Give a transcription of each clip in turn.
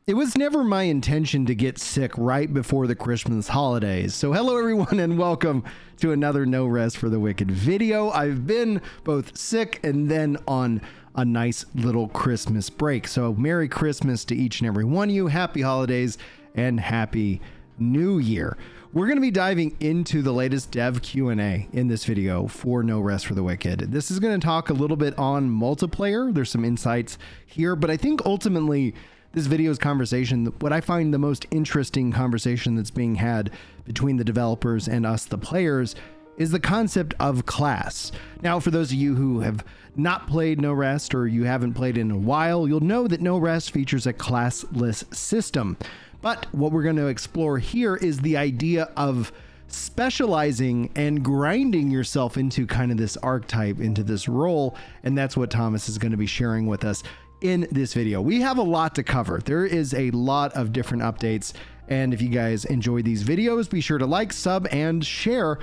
It was never my intention to get sick right before the Christmas holidays. So hello everyone and welcome to another No Rest for the Wicked video. I've been both sick and then on a nice little Christmas break. So Merry Christmas to each and every one of you. Happy holidays and Happy New Year. We're going to be diving into the latest dev Q&A in this video for No Rest for the Wicked. This is going to talk a little bit on multiplayer. There's some insights here, but I think ultimately this video's conversation, what I find the most interesting conversation that's being had between the developers and us, the players, is the concept of class. Now, for those of you who have not played No Rest or you haven't played in a while, you'll know that No Rest features a classless system. But what we're going to explore here is the idea of specializing and grinding yourself into kind of this archetype, into this role. And that's what Thomas is going to be sharing with us in this video. We have a lot to cover. There is a lot of different updates. And if you guys enjoy these videos, be sure to like, sub, and share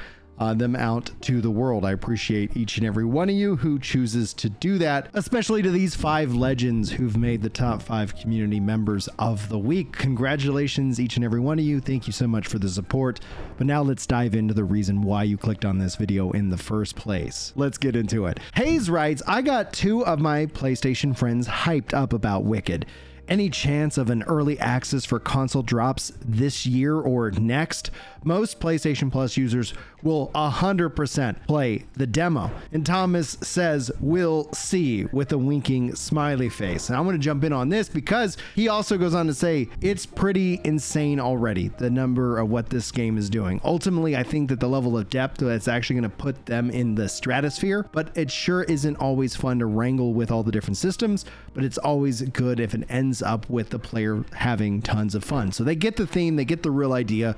them out to the world. I appreciate each and every one of you who chooses to do that, especially to these 5 legends who've made the top 5 community members of the week. Congratulations, each and every one of you. Thank you so much for the support. But now let's dive into the reason why you clicked on this video in the first place. Let's get into it. Hayes writes, I got 2 of my PlayStation friends hyped up about Wicked. Any chance of an early access for console drops this year or next? Most PlayStation Plus users will 100% play the demo. And Thomas says, we'll see, with a winking smiley face. And I'm going to jump in on this because he also goes on to say, it's pretty insane already, the number of what this game is doing. Ultimately, I think that the level of depth that's actually going to put them in the stratosphere, but it sure isn't always fun to wrangle with all the different systems, but it's always good if it ends up with the player having tons of fun. So they get the theme, they get the real idea.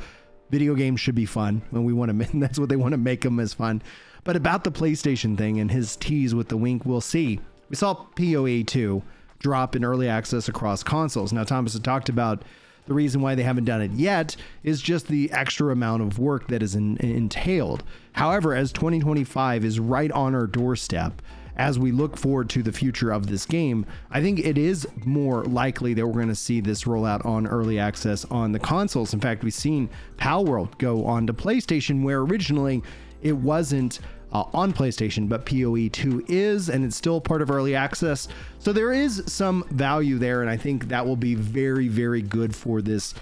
Video games should be fun when we want to, that's what they want to make them as fun. But about the PlayStation thing and his tease with the wink, we'll see. We saw PoE 2 drop in early access across consoles. Now, Thomas had talked about the reason why they haven't done it yet is just the extra amount of work that is entailed. However, as 2025 is right on our doorstep, as we look forward to the future of this game, I think it is more likely that we're going to see this roll out on early access on the consoles. In fact, we've seen Palworld go on to PlayStation, where originally it wasn't on PlayStation, but PoE 2 is, and it's still part of early access. So there is some value there, and I think that will be very, very good for this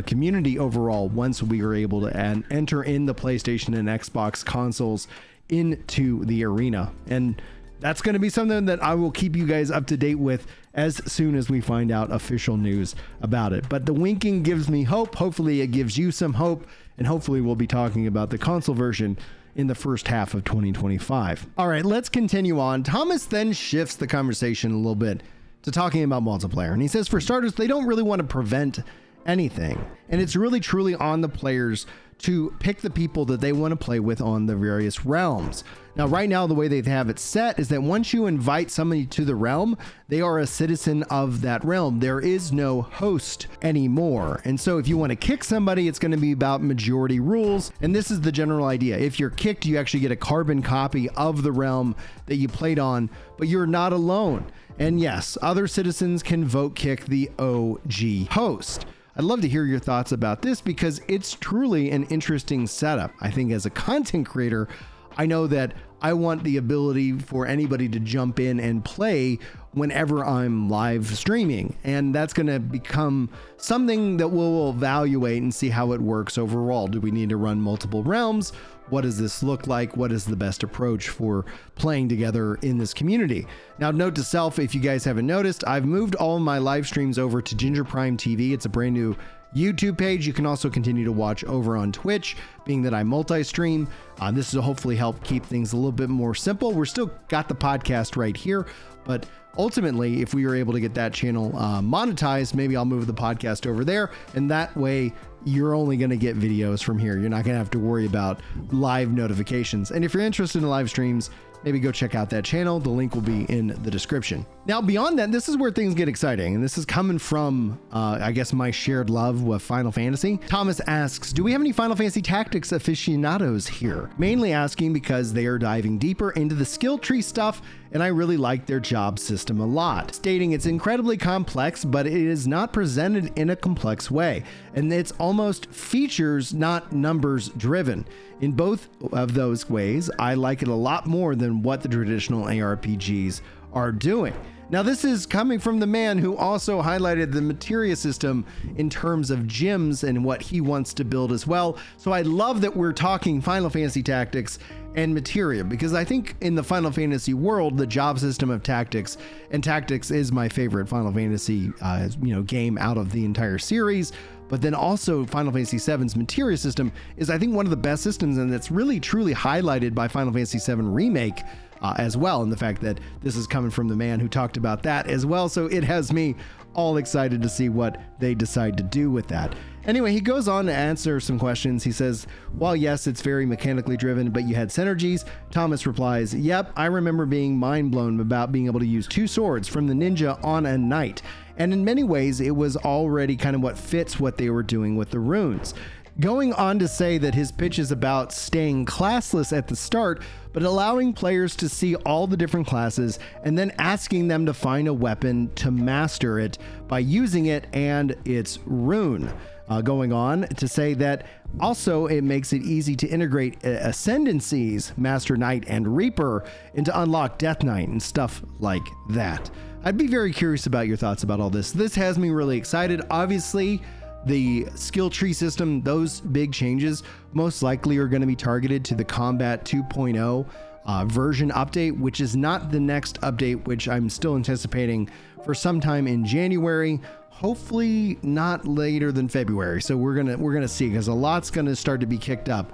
community overall once we are able to enter in the PlayStation and Xbox consoles into the arena. And that's going to be something that I will keep you guys up to date with as soon as we find out official news about it. But the winking gives me hope. Hopefully it gives you some hope, and hopefully we'll be talking about the console version in the first half of 2025. All right, let's continue on. Thomas then shifts the conversation a little bit to talking about multiplayer. And he says, for starters, they don't really want to prevent anything. And it's really truly on the players to pick the people that they want to play with on the various realms. Now, right now, the way they have it set is that once you invite somebody to the realm, they are a citizen of that realm. There is no host anymore. And so if you want to kick somebody, it's going to be about majority rules. And this is the general idea. If you're kicked, you actually get a carbon copy of the realm that you played on, but you're not alone. And yes, other citizens can vote kick the OG host. I'd love to hear your thoughts about this because it's truly an interesting setup. I think as a content creator, I know that I want the ability for anybody to jump in and play whenever I'm live streaming. And that's going to become something that we'll evaluate and see how it works overall. Do we need to run multiple realms? What does this look like? What is the best approach for playing together in this community? Now, note to self, if you guys haven't noticed, I've moved all of my live streams over to Ginger Prime TV. It's a brand new YouTube page. You can also continue to watch over on Twitch, being that I multi-stream. This will hopefully help keep things a little bit more simple. We're still got the podcast right here, but ultimately, if we are able to get that channel monetized, maybe I'll move the podcast over there, and that way you're only going to get videos from here. You're not going to have to worry about live notifications. And if you're interested in live streams, maybe go check out that channel. The link will be in the description. Now, beyond that, this is where things get exciting. And this is coming from, I guess, my shared love with Final Fantasy. Thomas asks, do we have any Final Fantasy Tactics aficionados here? Mainly asking because they are diving deeper into the skill tree stuff, and I really like their job system a lot. Stating it's incredibly complex, but it is not presented in a complex way. And it's almost features, not numbers driven. In both of those ways, I like it a lot more than what the traditional ARPGs are doing. Now, this is coming from the man who also highlighted the Materia system in terms of gyms and what he wants to build as well. So I love that we're talking Final Fantasy Tactics and Materia, because I think in the Final Fantasy world, the job system of Tactics, and Tactics is my favorite Final Fantasy game out of the entire series. But then also Final Fantasy VII's Materia system is, I think, one of the best systems, and it's really truly highlighted by Final Fantasy VII Remake as well, and the fact that this is coming from the man who talked about that as well. So it has me all excited to see what they decide to do with that. Anyway, he goes on to answer some questions. He says, while yes, it's very mechanically driven, but you had synergies. Thomas replies, yep, I remember being mind blown about being able to use 2 swords from the ninja on a knight. And in many ways, it was already kind of what fits what they were doing with the runes. Going on to say that his pitch is about staying classless at the start, but allowing players to see all the different classes and then asking them to find a weapon to master it by using it and its rune. Going on to say that also it makes it easy to integrate ascendancies, Master Knight and Reaper, and to unlock Death Knight and stuff like that. I'd be very curious about your thoughts about all this. This has me really excited. Obviously, the skill tree system, those big changes most likely are going to be targeted to the Combat 2.0 version update, which is not the next update, which I'm still anticipating for sometime in January. Hopefully not later than February. So we're gonna see, because a lot's gonna start to be kicked up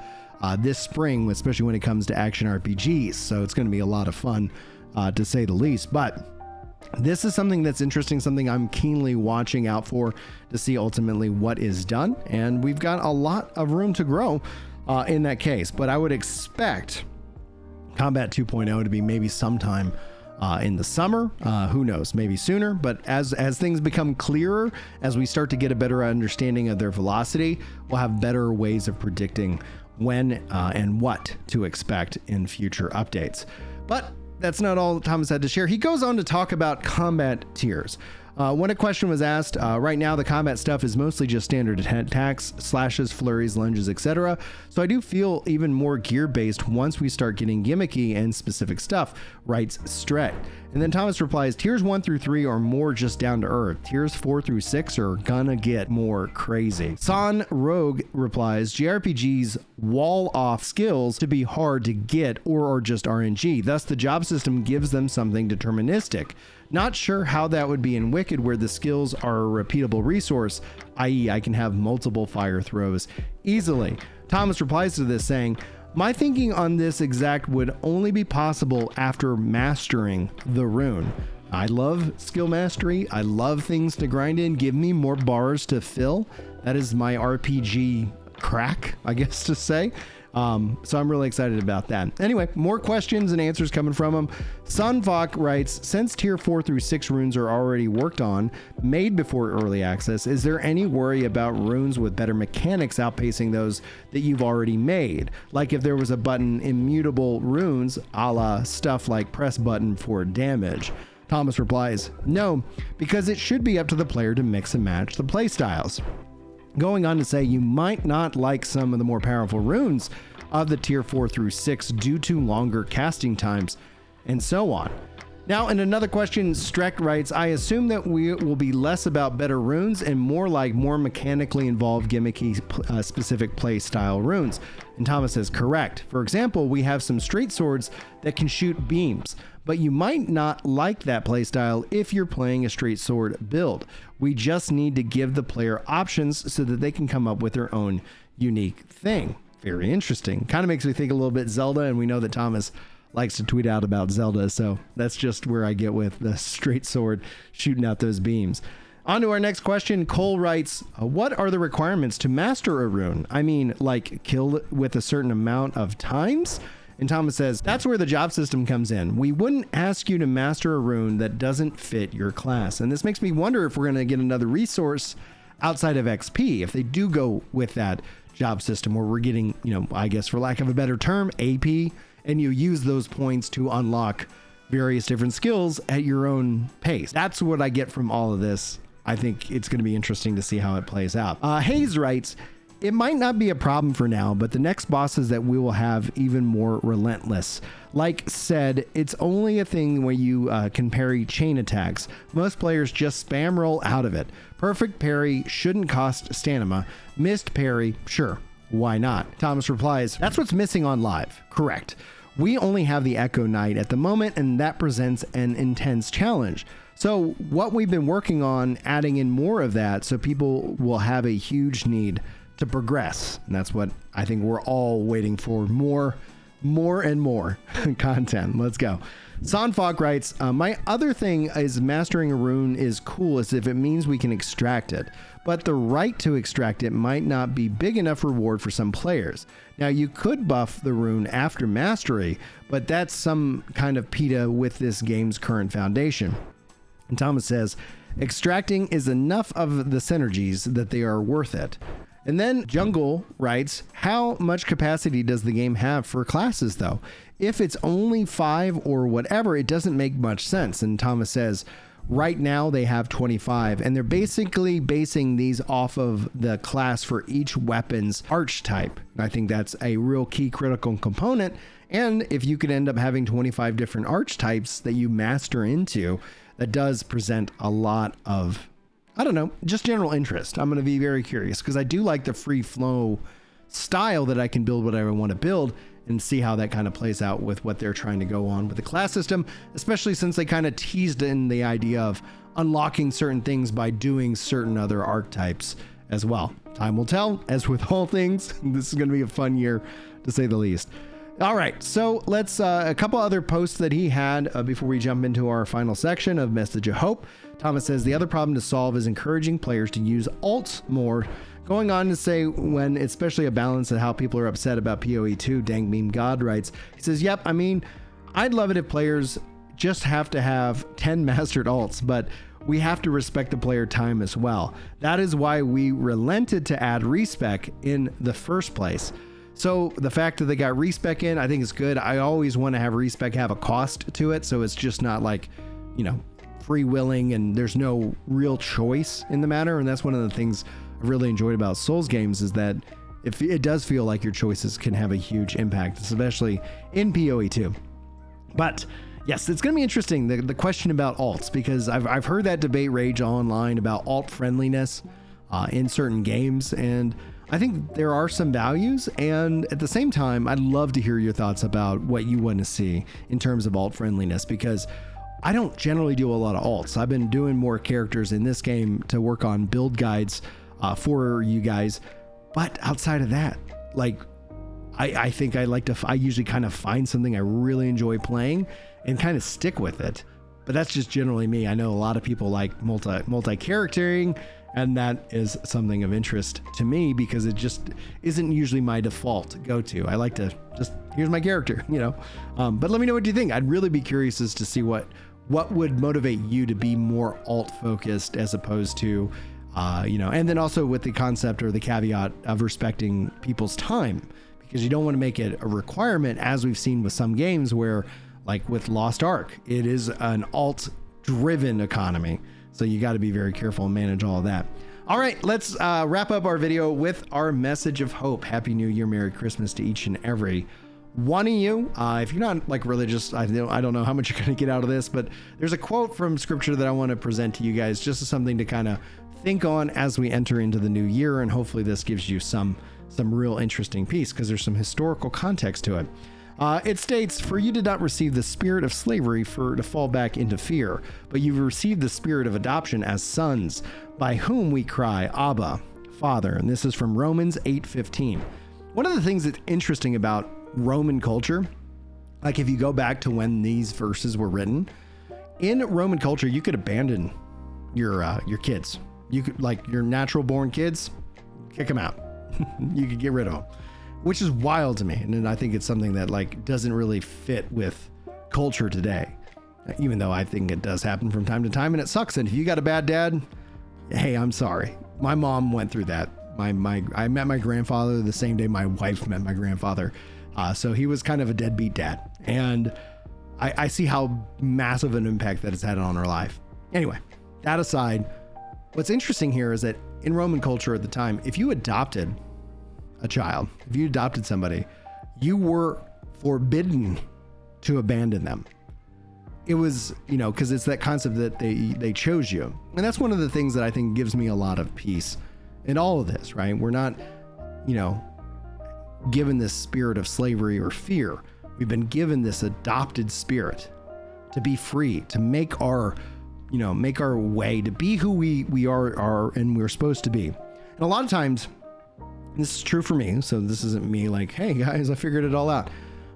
this spring, especially when it comes to action RPGs. So it's gonna be a lot of fun, to say the least. But this is something that's interesting, something I'm keenly watching out for to see ultimately what is done. And we've got a lot of room to grow in that case. But I would expect Combat 2.0 to be maybe sometime in the summer, who knows, maybe sooner. But as things become clearer, as we start to get a better understanding of their velocity, we'll have better ways of predicting when and what to expect in future updates. But that's not all Thomas had to share. He goes on to talk about combat tiers. When a question was asked, right now the combat stuff is mostly just standard attacks, slashes, flurries, lunges, etc. So I do feel even more gear based once we start getting gimmicky and specific stuff, writes Stret. And then Thomas replies, tiers 1 through 3 are more just down to earth. Tiers 4 through 6 are gonna get more crazy. San Rogue replies, JRPGs wall off skills to be hard to get or are just RNG. Thus the job system gives them something deterministic. Not sure how that would be in Wicked, where the skills are a repeatable resource, i.e. I can have multiple fire throws easily. Thomas replies to this saying, my thinking on this exact would only be possible after mastering the rune. I love skill mastery. I love things to grind in. Give me more bars to fill. That is my RPG crack, I guess to say. So I'm really excited about that. Anyway, more questions and answers coming from him. Sunvok writes, since tier 4 through 6 runes are already worked on, made before early access, is there any worry about runes with better mechanics outpacing those that you've already made? Like if there was a button immutable runes, a la stuff like press button for damage. Thomas replies, no, because it should be up to the player to mix and match the playstyles. Going on to say you might not like some of the more powerful runes of the tier 4 through 6 due to longer casting times and so on. Now, in another question, Streck writes, I assume that we will be less about better runes and more like more mechanically involved gimmicky specific play style runes. And Thomas says, correct. For example, we have some straight swords that can shoot beams, but you might not like that playstyle if you're playing a straight sword build. We just need to give the player options so that they can come up with their own unique thing. Very interesting. Kind of makes me think a little bit Zelda, and we know that Thomas likes to tweet out about Zelda, so that's just where I get with the straight sword shooting out those beams. On to our next question. Cole writes, what are the requirements to master a rune? I mean, like kill with a certain amount of times? And Thomas says, that's where the job system comes in. We wouldn't ask you to master a rune that doesn't fit your class. And this makes me wonder if we're going to get another resource outside of XP, if they do go with that job system where we're getting, I guess for lack of a better term, AP, and you use those points to unlock various different skills at your own pace. That's what I get from all of this. I think it's going to be interesting to see how it plays out. Hayes writes, it might not be a problem for now, but the next bosses that we will have even more relentless. Like said, it's only a thing where you can parry chain attacks. Most players just spam roll out of it. Perfect parry shouldn't cost stamina. Missed parry, sure, why not? Thomas replies, that's what's missing on live. Correct. We only have the Echo Knight at the moment, and that presents an intense challenge. So what we've been working on, adding in more of that so people will have a huge need to progress. And that's what I think we're all waiting for, more and more content. Let's go. Sanfok writes, my other thing is mastering a rune is cool as if it means we can extract it, but the right to extract it might not be big enough reward for some players. Now you could buff the rune after mastery, but that's some kind of PETA with this game's current foundation. And Thomas says, extracting is enough of the synergies that they are worth it. And then Jungle writes, how much capacity does the game have for classes though? If it's only 5 or whatever, it doesn't make much sense. And Thomas says, right now they have 25, and they're basically basing these off of the class for each weapon's archetype. I think that's a real key critical component. And if you could end up having 25 different archetypes that you master into, that does present a lot of, I don't know, just general interest. I'm going to be very curious because I do like the free flow style that I can build whatever I want to build and see how that kind of plays out with what they're trying to go on with the class system, especially since they kind of teased in the idea of unlocking certain things by doing certain other archetypes as well. Time will tell, as with all things. This is going to be a fun year to say the least. All right, so let's a couple other posts that he had before we jump into our final section of Message of Hope. Thomas says the other problem to solve is encouraging players to use alts more. Going on to say when especially a balance of how people are upset about PoE2, Dang Meme God writes, he says, yep, I mean, I'd love it if players just have to have 10 mastered alts, but we have to respect the player time as well. That is why we relented to add Respec in the first place. So the fact that they got Respec in, I think is good. I always want to have Respec have a cost to it, so it's just not like, free-willing and there's no real choice in the matter. And that's one of the things I've really enjoyed about Souls games is that if it does feel like your choices can have a huge impact, especially in PoE2. But yes, it's going to be interesting, the question about alts, because I've heard that debate rage online about alt friendliness in certain games, and I think there are some values, and at the same time, I'd love to hear your thoughts about what you want to see in terms of alt friendliness, because I don't generally do a lot of alts. I've been doing more characters in this game to work on build guides for you guys, but outside of that, like I think I usually kind of find something I really enjoy playing and kind of stick with it. But that's just generally me. I know a lot of people like multi-charactering, and that is something of interest to me because it just isn't usually my default go-to. I like to just, here's my character, but let me know what you think. I'd really be curious as to see what would motivate you to be more alt focused as opposed to, and then also with the concept or the caveat of respecting people's time, because you don't want to make it a requirement, as we've seen with some games where, like with Lost Ark, it is an alt driven economy. So you got to be very careful and manage all of that. All right, let's wrap up our video with our message of hope. Happy New Year, Merry Christmas to each and every one of you. If you're not like religious, I don't know how much you're going to get out of this, but there's a quote from scripture that I want to present to you guys just as something to kind of think on as we enter into the new year. And hopefully this gives you some real interesting piece because there's some historical context to it. It states, for you did not receive the spirit of slavery to fall back into fear, but you've received the spirit of adoption as sons, by whom we cry, Abba, Father. And this is from Romans 8:15. One of the things that's interesting about Roman culture, like if you go back to when these verses were written, in Roman culture, you could abandon your kids. You could, like your natural born kids, kick them out. You could get rid of them. which is wild to me. And I think it's something that like doesn't really fit with culture today, even though I think it does happen from time to time, and it sucks. And if you got a bad dad, hey, I'm sorry. My mom went through that. I met my grandfather the same day my wife met my grandfather. So he was kind of a deadbeat dad. And I see how massive an impact that it's had on our life. Anyway, that aside, what's interesting here is that in Roman culture at the time, if you adopted a child, if you adopted somebody, you were forbidden to abandon them. It was, because it's that concept that they chose you. And that's one of the things that I think gives me a lot of peace in all of this, right? We're not, given this spirit of slavery or fear. We've been given this adopted spirit to be free, to make our way, to be who we are and we're supposed to be. And a lot of times, this is true for me, so this isn't me like, hey guys, I figured it all out.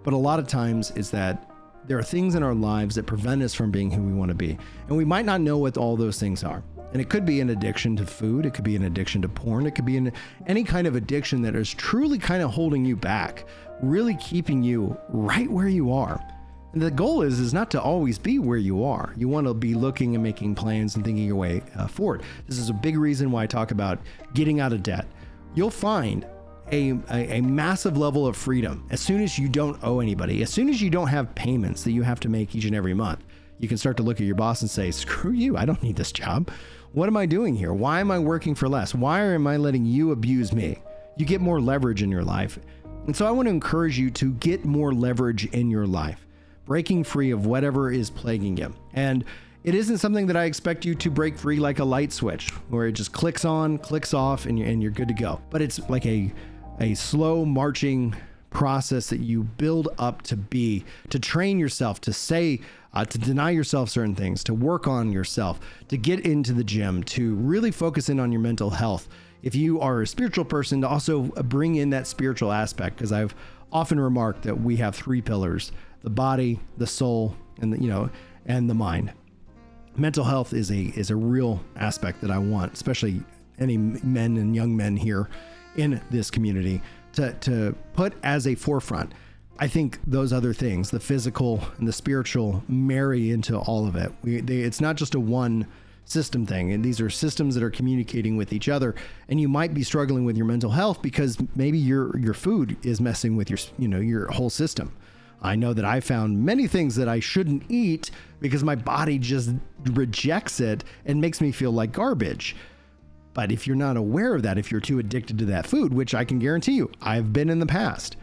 But a lot of times is that there are things in our lives that prevent us from being who we want to be. And we might not know what all those things are. And it could be an addiction to food. It could be an addiction to porn. It could be any kind of addiction that is truly kind of holding you back, really keeping you right where you are. And the goal is not to always be where you are. You want to be looking and making plans and thinking your way forward. This is a big reason why I talk about getting out of debt. You'll find a massive level of freedom as soon as you don't owe anybody, as soon as you don't have payments that you have to make each and every month. You can start to look at your boss and say, screw you, I don't need this job. What am I doing here? Why am I working for less? Why am I letting you abuse me? You get more leverage in your life. And so I want to encourage you to get more leverage in your life, breaking free of whatever is plaguing you. And it isn't something that I expect you to break free like a light switch where it just clicks on, clicks off, and you're good to go. But it's like a slow marching process that you build up to train yourself, to say, to deny yourself certain things, to work on yourself, to get into the gym, to really focus in on your mental health. If you are a spiritual person, to also bring in that spiritual aspect, because I've often remarked that we have three pillars: the body, the soul, and the mind. Mental health is a real aspect that I want, especially any men and young men here in this community, to put as a forefront. I think those other things, the physical and the spiritual, marry into all of it. It's not just a one system thing, and these are systems that are communicating with each other. And you might be struggling with your mental health because maybe your food is messing with your whole system. I know that I found many things that I shouldn't eat because my body just rejects it and makes me feel like garbage. But if you're not aware of that, if you're too addicted to that food, which I can guarantee you, I've been in the past,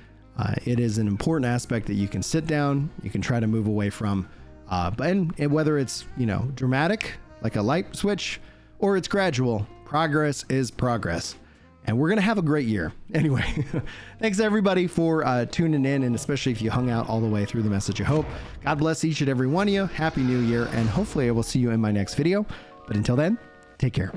it is an important aspect that you can sit down, you can try to move away from, and whether it's, dramatic, like a light switch, or it's gradual, progress is progress. And we're going to have a great year. Anyway, thanks everybody for tuning in, and especially if you hung out all the way through the message of hope. God bless each and every one of you. Happy New Year, and hopefully I will see you in my next video. But until then, take care.